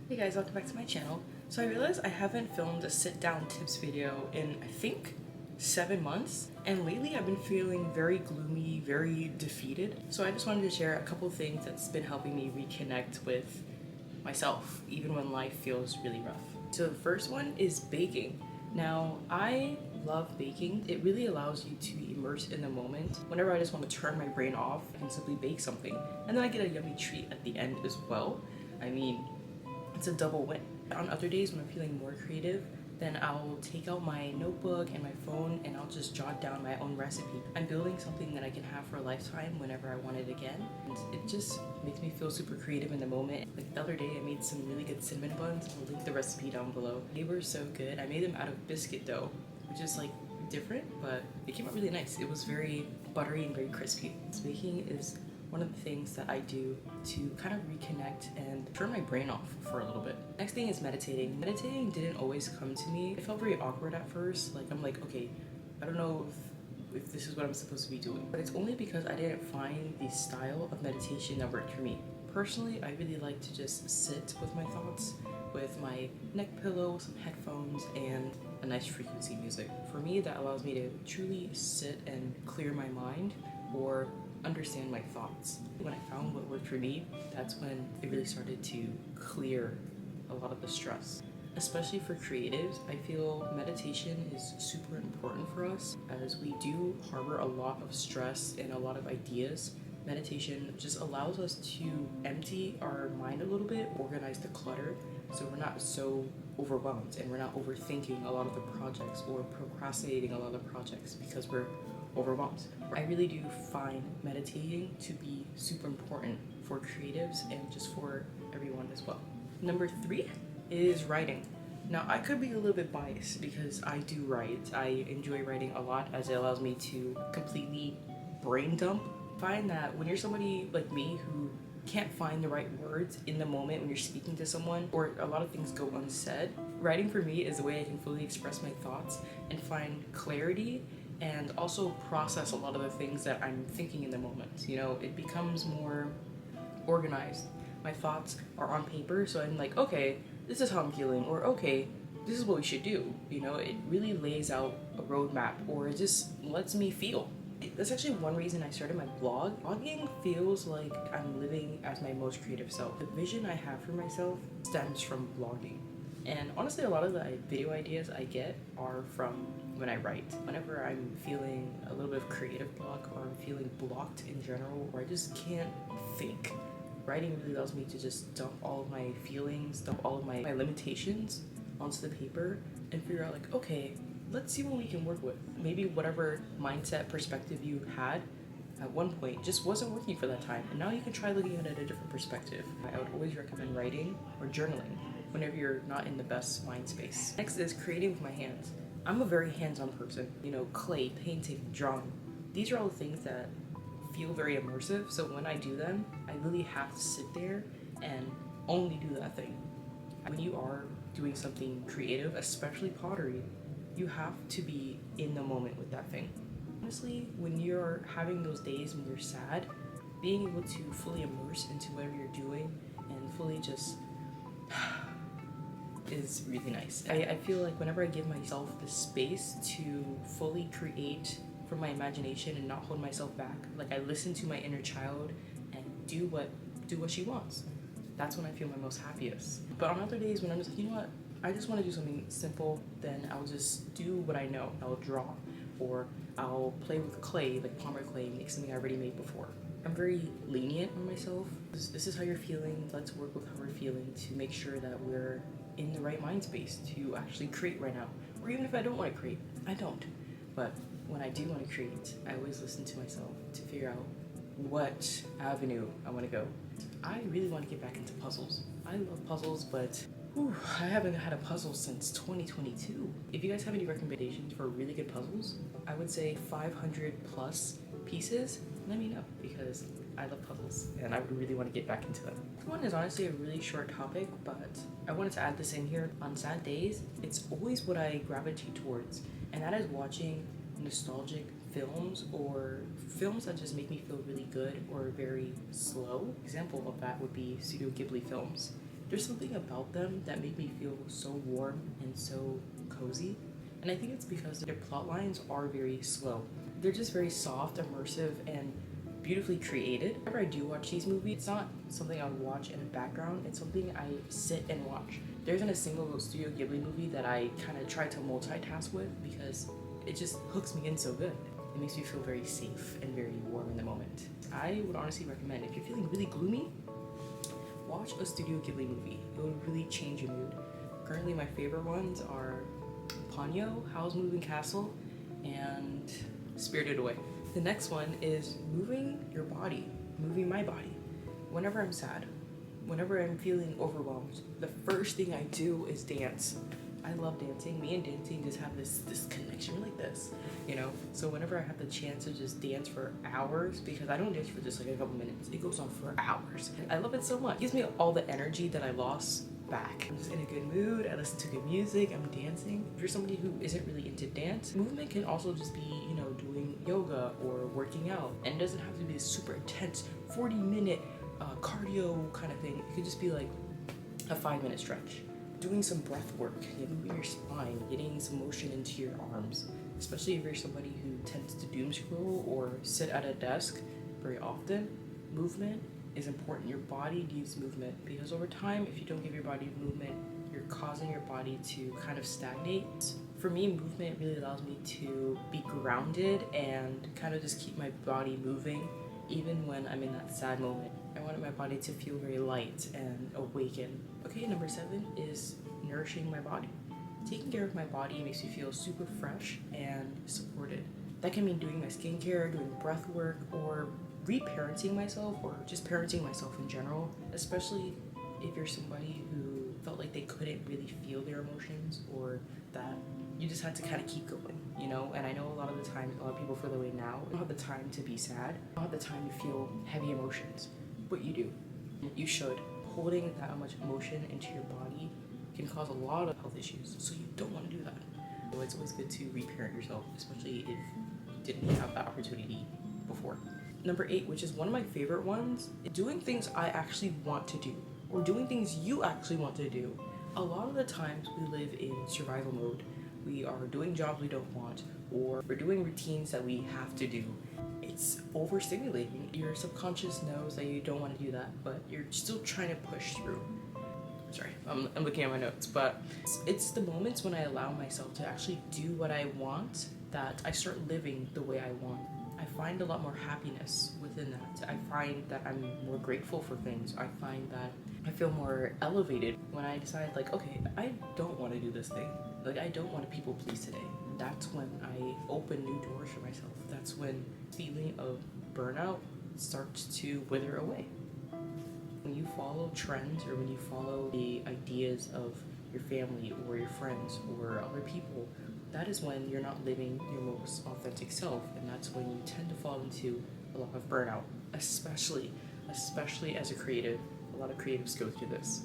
Hey guys, welcome back to my channel. So I realized I haven't filmed a sit-down tips video in, I think, 7 months. And lately I've been feeling very gloomy, very defeated. So I just wanted to share a couple things that's been helping me reconnect with myself, even when life feels really rough. So the first one is baking. Now, I love baking. It really allows you to immerse in the moment. Whenever I just want to turn my brain off, I can simply bake something. And then I get a yummy treat at the end as well. I mean, it's a double win. On other days when I'm feeling more creative, then I'll take out my notebook and my phone and I'll just jot down my own recipe. I'm building something that I can have for a lifetime whenever I want it again. And it just makes me feel super creative in the moment. Like the other day I made some really good cinnamon buns. I'll link the recipe down below. They were so good. I made them out of biscuit dough, which is like different, but it came out really nice. It was very buttery and very crispy. Baking is one of the things that I do to kind of reconnect and turn my brain off for a little bit. Next thing is meditating. Meditating didn't always come to me. It felt very awkward at first. Like I'm like, okay, I don't know if this is what I'm supposed to be doing. But it's only because I didn't find the style of meditation that worked for me. Personally, I really like to just sit with my thoughts, with my neck pillow, some headphones, and a nice frequency music. For me, that allows me to truly sit and clear my mind or understand my thoughts. When I found what worked for me, that's when it really started to clear a lot of the stress. Especially for creatives, I feel meditation is super important for us as we do harbor a lot of stress and a lot of ideas. Meditation just allows us to empty our mind a little bit, organize the clutter, so we're not so overwhelmed and we're not overthinking a lot of the projects or procrastinating a lot of the projects because we're overwhelmed. I really do find meditating to be super important for creatives and just for everyone as well. Number 3 is writing. Now, I could be a little bit biased because I do write. I enjoy writing a lot as it allows me to completely brain dump. Find that when you're somebody like me who can't find the right words in the moment when you're speaking to someone, or a lot of things go unsaid, writing for me is the way I can fully express my thoughts and find clarity and also process a lot of the things that I'm thinking in the moment. You know, it becomes more organized. My thoughts are on paper, so I'm like, okay, this is how I'm feeling, or okay, this is what we should do. You know, it really lays out a roadmap, or it just lets me feel. That's actually one reason I started my blog. Blogging feels like I'm living as my most creative self. The vision I have for myself stems from blogging. And honestly, a lot of the video ideas I get are from when I write. Whenever I'm feeling a little bit of creative block or I'm feeling blocked in general, or I just can't think, writing really allows me to just dump all of my feelings, dump all of my limitations onto the paper and figure out like, okay, let's see what we can work with. Maybe whatever mindset perspective you had at one point just wasn't working for that time, and now you can try looking at it at a different perspective. I would always recommend writing or journaling whenever you're not in the best mind space. Next is creating with my hands. I'm a very hands-on person. You know, clay, painting, drawing. These are all things that feel very immersive, so when I do them, I really have to sit there and only do that thing. When you are doing something creative, especially pottery, you have to be in the moment with that thing. Honestly, when you're having those days when you're sad, being able to fully immerse into whatever you're doing and fully just is really nice. I feel like whenever I give myself the space to fully create from my imagination and not hold myself back, like I listen to my inner child and do what she wants, that's when I feel my most happiest. But on other days when I'm just like, you know what, I just want to do something simple, then I'll just do what I know. I'll draw, or I'll play with clay, like Palmer clay, make something I already made before. I'm very lenient on myself. This is how you're feeling, let's work with how we're feeling to make sure that we're in the right mind space to actually create right now. Or even if I don't want to create, I don't. But when I do want to create, I always listen to myself to figure out what avenue I want to go. I really want to get back into puzzles. I love puzzles, but I haven't had a puzzle since 2022. If you guys have any recommendations for really good puzzles, I would say 500 plus pieces, let me know, because I love puzzles and I would really want to get back into them. This one is honestly a really short topic, but I wanted to add this in here. On sad days, it's always what I gravitate towards, and that is watching nostalgic films or films that just make me feel really good or very slow. Example of that would be Studio Ghibli films. There's something about them that make me feel so warm and so cozy. And I think it's because their plot lines are very slow. They're just very soft, immersive, and beautifully created. Whenever I do watch these movies, it's not something I would watch in the background. It's something I sit and watch. There isn't a single Studio Ghibli movie that I kind of try to multitask with because it just hooks me in so good. It makes me feel very safe and very warm in the moment. I would honestly recommend, if you're feeling really gloomy, watch a Studio Ghibli movie. It will really change your mood. Currently, my favorite ones are Ponyo, Howl's Moving Castle, and Spirited Away. The next one is moving your body, moving my body. Whenever I'm sad, whenever I'm feeling overwhelmed, the first thing I do is dance. I love dancing. Me and dancing just have this connection like this, you know? So whenever I have the chance to just dance for hours, because I don't dance for just like a couple minutes, it goes on for hours. I love it so much. It gives me all the energy that I lost back. I'm just in a good mood, I listen to good music, I'm dancing. If you're somebody who isn't really into dance, movement can also just be, you know, doing yoga or working out. And it doesn't have to be this super intense 40-minute cardio kind of thing. It could just be like a 5-minute stretch. Doing some breath work, moving your spine, getting some motion into your arms, especially if you're somebody who tends to doom scroll or sit at a desk very often. Movement is important. Your body needs movement because over time, if you don't give your body movement, you're causing your body to kind of stagnate. For me, movement really allows me to be grounded and kind of just keep my body moving even when I'm in that sad moment. I wanted my body to feel very light and awakened. Okay, number 7 is nourishing my body. Taking care of my body makes me feel super fresh and supported. That can mean doing my skincare, doing breath work, or reparenting myself, or just parenting myself in general, especially if you're somebody who felt like they couldn't really feel their emotions, or that you just had to kind of keep going, you know? And I know a lot of the time, a lot of people feel the way now. You don't have the time to be sad. You don't have the time to feel heavy emotions, but you do. You should. Holding that much emotion into your body can cause a lot of health issues, so you don't want to do that. So it's always good to reparent yourself, especially if you didn't have that opportunity before. Number 8, which is one of my favorite ones, doing things I actually want to do, or doing things you actually want to do. A lot of the times we live in survival mode. We are doing jobs we don't want, or we're doing routines that we have to do. It's overstimulating. Your subconscious knows that you don't want to do that, but you're still trying to push through. Sorry, I'm looking at my notes, but it's the moments when I allow myself to actually do what I want that I start living the way I want. I find a lot more happiness within that. I find that I'm more grateful for things. I find that I feel more elevated when I decide, like, okay, I don't want to do this thing. Like, I don't want to people please today. That's when I open new doors for myself. That's when the feeling of burnout starts to wither away. When you follow trends, or when you follow the ideas of your family or your friends or other people, that is when you're not living your most authentic self, and that's when you tend to fall into a lot of burnout, especially as a creative. A lot of creatives go through this.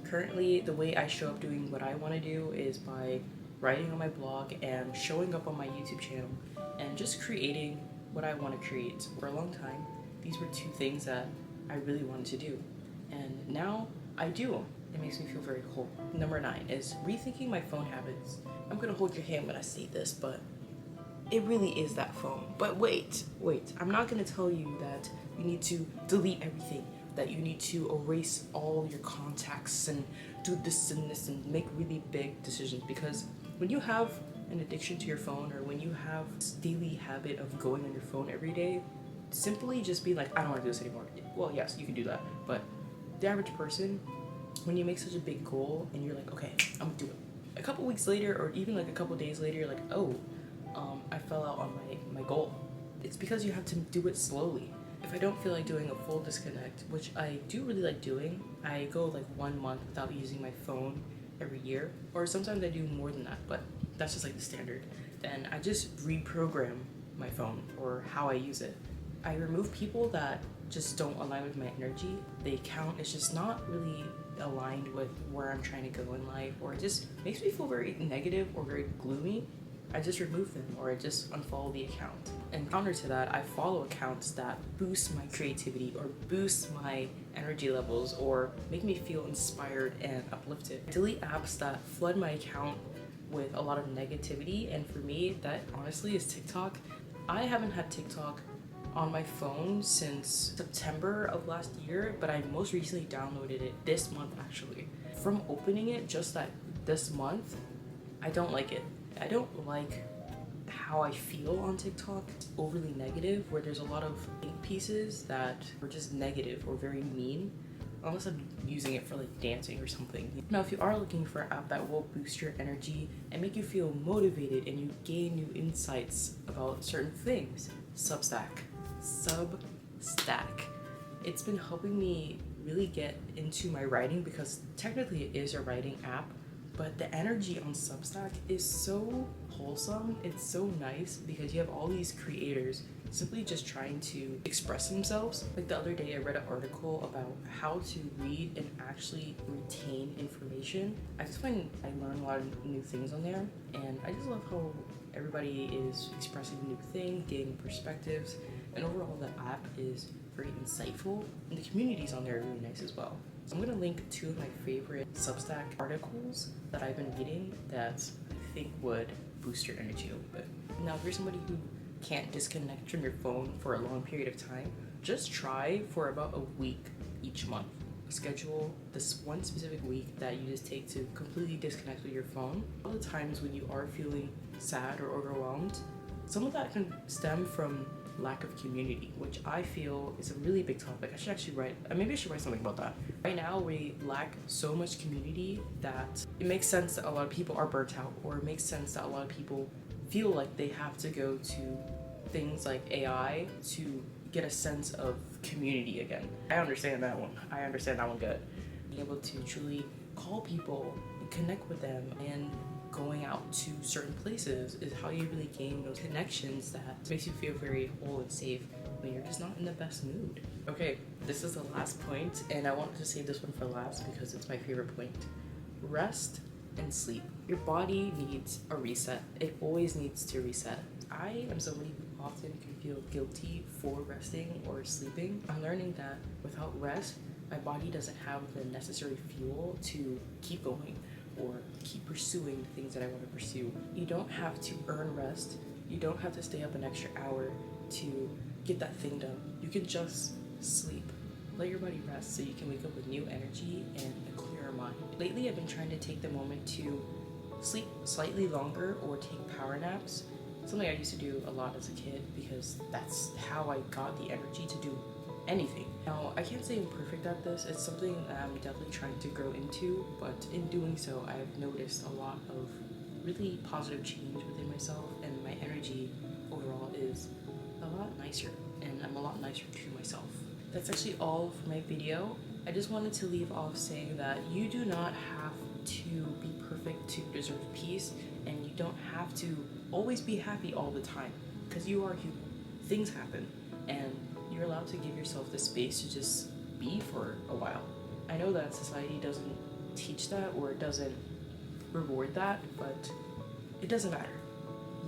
Currently, the way I show up doing what I want to do is by writing on my blog and showing up on my YouTube channel and just creating what I want to create. For a long time, these were 2 things that I really wanted to do, and now I do them. It makes me feel very whole. Number 9 is rethinking my phone habits. I'm gonna hold your hand when I say this, but it really is that phone. But wait, I'm not gonna tell you that you need to delete everything, that you need to erase all your contacts and do this and this and make really big decisions, because when you have an addiction to your phone, or when you have this daily habit of going on your phone every day, simply just be like, I don't want to do this anymore. Well, yes, you can do that, but the average person, when you make such a big goal and you're like, okay, I'm gonna do it. A couple weeks later, or even like a couple days later, you're like, oh, I fell out on my goal. It's because you have to do it slowly. If I don't feel like doing a full disconnect, which I do really like doing, I go like 1 month without using my phone every year, or sometimes I do more than that, but that's just like the standard. Then I just reprogram my phone or how I use it. I remove people that just don't align with my energy. The account is just not really aligned with where I'm trying to go in life, or it just makes me feel very negative or very gloomy. I just remove them or I just unfollow the account. And counter to that, I follow accounts that boost my creativity or boost my energy levels or make me feel inspired and uplifted. I delete apps that flood my account with a lot of negativity, and for me, that honestly is TikTok. I haven't had TikTok on my phone since September of last year, but I most recently downloaded it this month actually. From opening it just this month, I don't like it. I don't like how I feel on TikTok. It's overly negative, where there's a lot of think pieces that are just negative or very mean, unless I'm using it for like dancing or something. Now, if you are looking for an app that will boost your energy and make you feel motivated and you gain new insights about certain things, Substack. It's been helping me really get into my writing because technically it is a writing app, but the energy on Substack is so wholesome. It's so nice because you have all these creators simply just trying to express themselves. Like the other day, I read an article about how to read and actually retain information. I just find I learn a lot of new things on there, and I just love how everybody is expressing new things, gaining perspectives, and overall the app is very insightful, and the communities on there are really nice as well. So I'm gonna link two of my favorite Substack articles that I've been reading that I think would boost your energy a little bit. Now, if you're somebody who can't disconnect from your phone for a long period of time, just try for about a week each month. Schedule this one specific week that you just take to completely disconnect with your phone. All the times when you are feeling sad or overwhelmed, some of that can stem from lack of community, which I feel is a really big topic. I should actually maybe I should write something about that. Right now, we lack so much community that it makes sense that a lot of people are burnt out, or it makes sense that a lot of people feel like they have to go to things like AI to get a sense of community again. I understand that one good. Being able to truly call people and connect with them and going out to certain places is how you really gain those connections that makes you feel very whole and safe when you're just not in the best mood. Okay, this is the last point, and I wanted to save this one for last because it's my favorite point. Rest and sleep. Your body needs a reset. It always needs to reset. I am somebody who often can feel guilty for resting or sleeping. I'm learning that without rest, my body doesn't have the necessary fuel to keep going or keep pursuing the things that I want to pursue. You don't have to earn rest. You don't have to stay up an extra hour to get that thing done. You can just sleep. Let your body rest so you can wake up with new energy and a clearer mind. Lately, I've been trying to take the moment to sleep slightly longer or take power naps. Something I used to do a lot as a kid because that's how I got the energy to do anything. Now, I can't say I'm perfect at this. It's something that I'm definitely trying to grow into, but in doing so, I've noticed a lot of really positive change within myself, and my energy overall is a lot nicer, and I'm a lot nicer to myself. That's actually all for my video. I just wanted to leave off saying that you do not have to be perfect to deserve peace, and you don't have to always be happy all the time, because you are human. Things happen, and you're allowed to give yourself the space to just be for a while. I know that society doesn't teach that or it doesn't reward that, but it doesn't matter.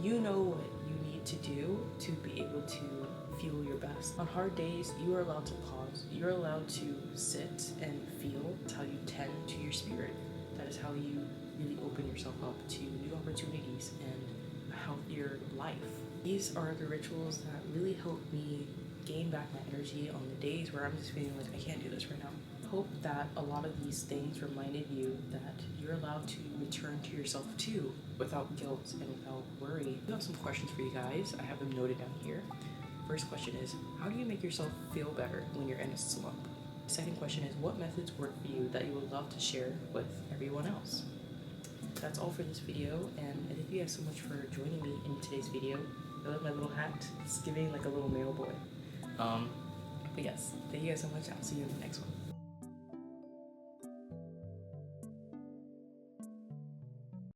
You know what you need to do to be able to feel your best. On hard days, you are allowed to pause. You're allowed to sit and feel. That's how you tend to your spirit. That is how you really open yourself up to new opportunities and a healthier life. These are the rituals that really help me gain back my energy on the days where I'm just feeling like I can't do this right now. I hope that a lot of these things reminded you that you're allowed to return to yourself too without guilt and without worry. I have some questions for you guys. I have them noted down here. First question is, how do you make yourself feel better when you're in a slump? Second question is, what methods work for you that you would love to share with everyone else? That's all for this video, and I thank you guys so much for joining me in today's video. I love my little hat. It's giving like a little male boy. But yes, thank you guys so much. I'll see you in the next one.